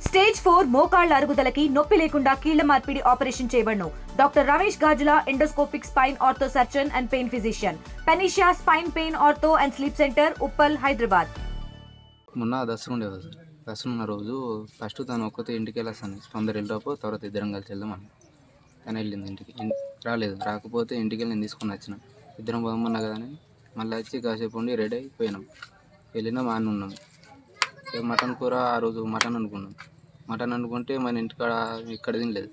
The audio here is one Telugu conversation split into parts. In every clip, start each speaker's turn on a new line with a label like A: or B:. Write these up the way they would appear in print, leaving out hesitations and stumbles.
A: స్టేజ్ 4 మోకాళ్ల అరుగుదలకి నొప్పి లేకుండా కీళ్ల మార్పిడి ఆపరేషన్ చేయబడును. Doctor Ramesh Gajula, endoscopic spine ortho surgeon and pain physician, Panacea spine pain ortho and sleep centre, Uppal, Hyderabad.
B: మొన్న దసరా ఉండేది సార్. దసరా ఉన్న రోజు ఫస్ట్ తను ఒక్కతే ఇంటికి వెళ్ళాను. తొందర వెళ్ళిపోతే తర్వాత ఇద్దరం కలిసి వెళ్దామని తను వెళ్ళింది ఇంటికి. రాలేదు. రాకపోతే ఇంటికి వెళ్ళి నేను తీసుకొని వచ్చిన. ఇద్దరం పోదామన్నా కదా అని మళ్ళీ వచ్చి కాసేపు ఉండి రెడీ అయిపోయినాం. వెళ్ళినాం, ఆన్ ఉన్నాం. మటన్ కూర ఆ రోజు మటన్ అనుకున్నాం. మటన్ అనుకుంటే మన ఇంటికాడ ఇక్కడ తినలేదు,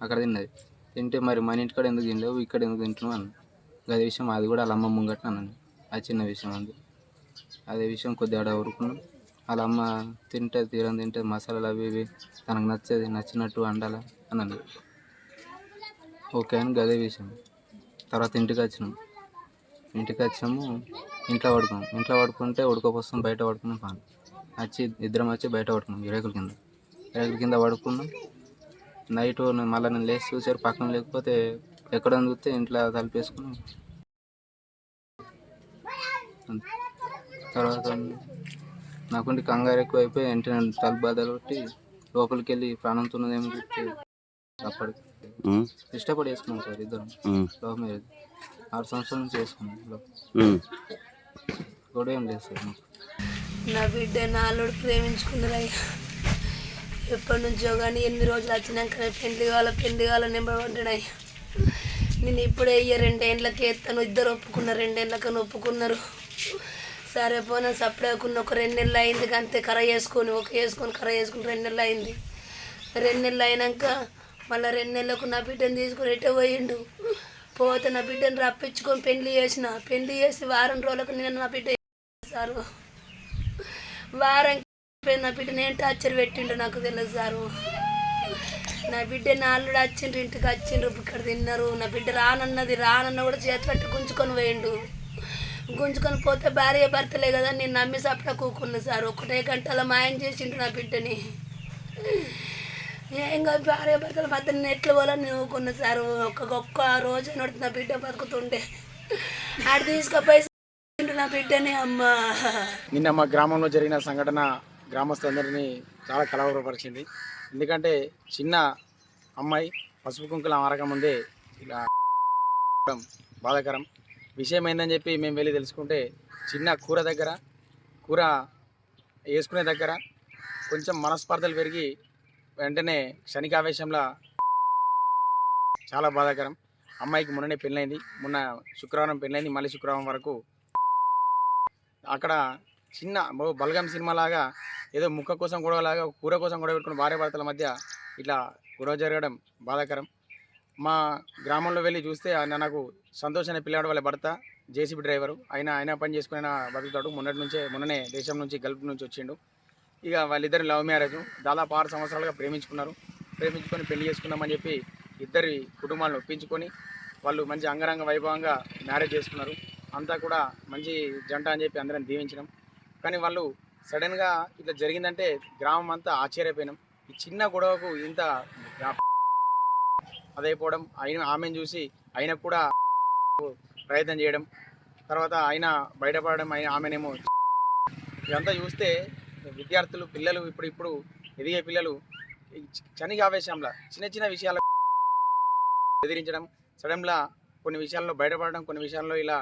B: అక్కడ తిన్నది. తింటే మరి మన ఇంటికాడ ఎందుకు తినలేవు, ఇక్కడ ఎందుకు తింటున్నావు అన్న. అదే విషయం అది కూడా వాళ్ళ అమ్మ ముంగట్న అన్నాను. అది చిన్న విషయం అంది. అదే విషయం కొద్దిగా ఆడ ఊరుకున్నాం. వాళ్ళ అమ్మ తింటే మసాలాలు అవి ఇవి తనకు నచ్చినట్టు వండాలా అన్నది. ఓకే అని అదే విషయం. తర్వాత ఇంటికి వచ్చినాము. ఇంట్లో పడుకుంటే ఉడకపోస్తాం, బయట పడుకున్నాం. పాను ఇద్దరం వచ్చి బయట పడుకున్నాం, రేకుల కింద పడుకున్నాం. నైట్ మళ్ళీ నేను లేచి చూసారు పక్కన లేకపోతే ఎక్కడ చూస్తే ఇంట్లో తలిపేసుకున్నాం. తర్వాత నాకుండి కంగారు ఎక్కువ అయిపోయి వెంటనే తలుపు బాధలు కొట్టి లోపలికి వెళ్ళి ప్రాణం తున్నదేమో చెప్పి అప్పటికి ఇష్టపడి వేసుకున్నాం సార్. ఇద్దరం లవ్ మ్యారేజ్ 6 సంవత్సరాల నుంచి వేసుకున్నాం. గొడవ ఏం లేదు సార్. మాకు
C: నా బిడ్డ నా అల్లుడు ప్రేమించుకున్నారయ్యా. ఎప్పటి నుంచో కానీ 8 రోజులు వచ్చినాక పెళ్లి కావాల నెంబర్ పడ్డాడయ్యా. నేను ఇప్పుడే 2 ఏళ్ళకి ఎత్తాను. ఇద్దరు ఒప్పుకున్నారు, 2 ఏళ్ళకని ఒప్పుకున్నారు. సరే పోయినా సపరేకున్న ఒక 2 నెలలు అయింది. అంతే కర చేసుకొని 2 నెలలు అయింది. 2 నెలలు అయినాక మళ్ళీ 2 నెలలకు నా బిడ్డను తీసుకొని ఎటే పోయిండు. పోతే నా బిడ్డను రప్పించుకొని పెళ్లి చేసి వారం రోజులకు నేను నా బిడ్డ సారు. వారం నా బిడ్డను ఏం టార్చర్ పెట్టిండు నాకు తెలియదు సారు. నా బిడ్డ నా అల్లుడు వచ్చిండ్రు, ఇంటికి వచ్చిండ్రు, ఇక్కడ తిన్నారు. నా బిడ్డ రానన్న కూడా చేతి పెట్టి గుంజుకొని పోయిండు. గుంజుకొని పోతే భార్య భర్తలే కదా, నేను నమ్మి సప్న కూకున్నా సార్. 1 గంటల మాయం చేసిండు నా బిడ్డని. ఇంకా భార్య భర్తల మధ్య నేను ఎట్లా పోవాలని నవ్వుకున్నా సార్. ఒక్క రోజు నడుతు నా బిడ్డ బతుకుతుండే ఆడు తీసుకుపోయి నా బిడ్డని. అమ్మ
D: నిన్న మా గ్రామంలో జరిగిన సంఘటన గ్రామస్తులందరినీ చాలా కలవరపరిచింది. ఎందుకంటే చిన్న అమ్మాయి పసుపు కుంకుల ఆరక ముందే ఇలా బాధాకరం విషయం ఏందని చెప్పి మేము వెళ్ళి తెలుసుకుంటే చిన్న కూర వేసుకునే దగ్గర కొంచెం మనస్పర్ధలు పెరిగి వెంటనే క్షణికావేశంలో చాలా బాధాకరం. అమ్మాయికి మొన్ననే పెళ్ళైంది. మొన్న శుక్రవారం పెళ్ళైంది. మళ్ళీ శుక్రవారం వరకు అక్కడ చిన్న బలగం సినిమా లాగా ఏదో ముక్క కోసం గొడవలాగా కూర కోసం గొడవ పెట్టుకుని భార్య భర్తల మధ్య ఇట్లా గొడవ జరగడం బాధాకరం. మా గ్రామంలో వెళ్ళి చూస్తే నాకు సంతోష్ అనే పిల్లాడు వాళ్ళ భర్త జేసీబీ డ్రైవరు. ఆయన పని చేసుకుని బతుకుతాడు. మొన్ననే దేశం నుంచి గల్ఫ్ నుంచి వచ్చిండు. ఇక వాళ్ళిద్దరు లవ్ మ్యారేజ్ దాదాపు 6 సంవత్సరాలుగా ప్రేమించుకొని పెళ్లి చేసుకున్నామని చెప్పి ఇద్దరి కుటుంబాలను ఒప్పించుకొని వాళ్ళు మంచి అంగరంగ వైభవంగా మ్యారేజ్ చేసుకున్నారు. అంతా కూడా మంచి జంట అని చెప్పి అందరం దీవించినాం. కానీ వాళ్ళు సడన్గా ఇట్లా జరిగిందంటే గ్రామం అంతా ఆశ్చర్యపోయినాం. ఈ చిన్న గొడవకు ఇంత అదైపోవడం, ఆమెను చూసి ఆయనకు కూడా ప్రయత్నం చేయడం, తర్వాత ఆయన బయటపడడం, ఆమెనేమో ఇదంతా చూస్తే విద్యార్థులు పిల్లలు ఇప్పుడు ఎదిగే పిల్లలు క్షణిక ఆవేశంలో చిన్న విషయాలు ఎదిరించడం, సడన్గా కొన్ని విషయాల్లో బయటపడడం, కొన్ని విషయాల్లో ఇలా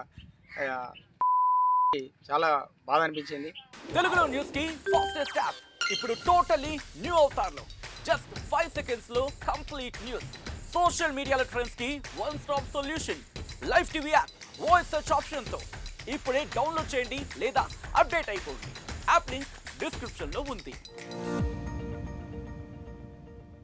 D: చాలా బాధ అనిపించింది.
E: తెలుగులో న్యూస్ కి ఫాస్టెస్ట్ యాప్ ఇప్పుడు టోటలీ న్యూ అవతార్లో జస్ట్ 5 seconds లో కంప్లీట్ న్యూస్. సోషల్ మీడియాలో ట్రెండ్స్ కి one stop solution. Live TV app voice search option తో ఇప్పుడే డౌన్లోడ్ చేయండి లేదా అప్డేట్ అయిపోండి. యాప్ లింక్ డిస్క్రిప్షన్ లో ఉంది.